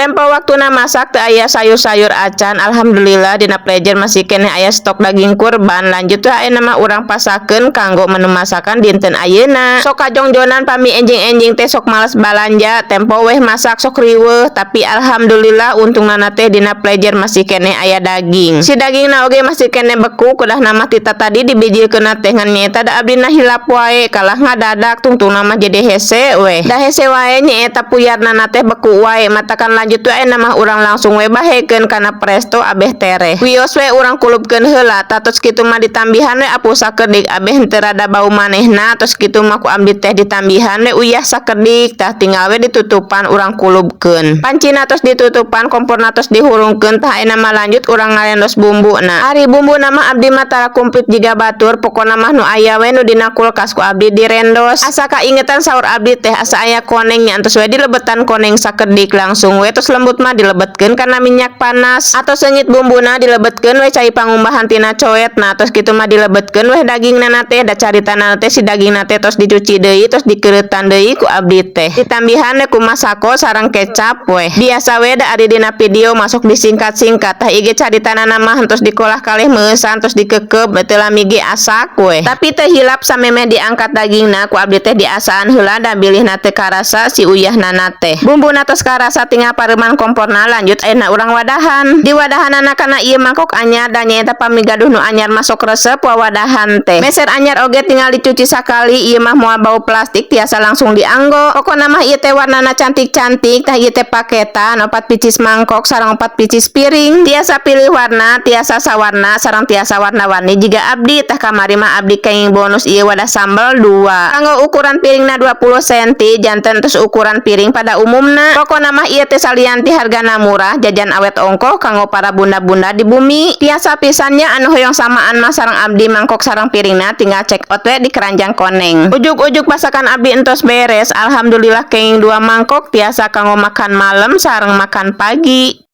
Tempo waktuna masak teu aya sayur-sayur acan. Alhamdulillah dina plejer masih keneh aya stok daging kurban. Lanjut teh ayeuna mah urang pasakeun kanggo menu masakan dinten ayeuna. Sok kajongjonan pami enjing-enjing teh sok males balanja. Tempo weh masak sok riweuh, tapi alhamdulillah untungna teh dina plejer masih keneh aya daging. Si dagingna oge masih keneh beku, kudah nama tita tadi dibijilkeun teh ngan nyaeta da abdina hilap wae. Kalah ngadadak tungtungna mah jadi hese weh. Da hese wae nyaeta puyarna teh beku wae. Matakan lanjut we ayeuna mah urang langsung we bahekeun kana presto abeh tere. Wios we urang kulupkeun heula. Tatos kitu mah ditambihan we apu sakedik abeh henteu rada bau manehna. Tos kitu mah ku abdi teh ditambihan we uyah sakedik. Tah tinggal we ditutupan urang kulupkeun. Pancina tos ditutupan, komporna tos dihurungkeun. Tah ayeuna mah lanjut urang ngalendos bumbuna. Ari bumbuna mah abdi mah tara kumplit jiga batur. Pokona mah nu aya we nu dina kulkas ku abdi direndos. Asa kaingetan saur abdi teh asa aya koneng nya entos we dilebetan koneng sakedik langsung we. Tos lembut mah dilebetkeun kana minyak panas. Atau senyit bumbuna dilebetkeun we cai pangumbahan tina coet. Nah tos kitu mah dilebetkeun we dagingna teh. Da caritana teh si dagingna teh tos dicuci deui tos dikereutan deui ku abdi teh. Ditambihan we ku masako sareng kecap weh. Biasa we da ari dina video masuk disingkat-singkat. Tah IG caritana mah tos dikolah kalih meusan tos dikeukeup teu lami ge asak weh. Tapi teh hilap samemeh diangkat dagingna ku abdi teh diasaan heula da bilihna teh karasa si uyahna teh. Bumbuna tos karasa tinggal pareuman komporna. Lanjut ayeuna urang wadahan. Di wadahanana kana ieu mangkok anyar da nyaeta pamigaduh nu anyar masuk resep wawadahan teh. Meser anyar oge tinggal dicuci sakali. Ieu mah moal bau plastik tiasa langsung dianggo. Pokona mah ieu teh warnana cantik-cantik. Tah ieu teh paketan 4 picis mangkok sareng 4 picis piring. Tiasa pilih warna, tiasa sawarna sareng tiasa warna-warni jiga abdi. Tah kamari mah abdi kenging bonus ieu wadah sambal 2. Kanggo ukuran piringna 20 cm janten terus ukuran piring pada umumna. Pokona mah ieu teh salianti hargana murah, jajan awet ongkoh kanggo para bunda-bunda di bumi. Tiasa pisannya anu hoyong samaan mah sareng abdi mangkok sareng piringna tinggal check out we di keranjang koneng. Ujuk-ujuk masakan abdi entos beres. Alhamdulillah kenging 2 mangkok tiasa kanggo makan malam sareng makan pagi.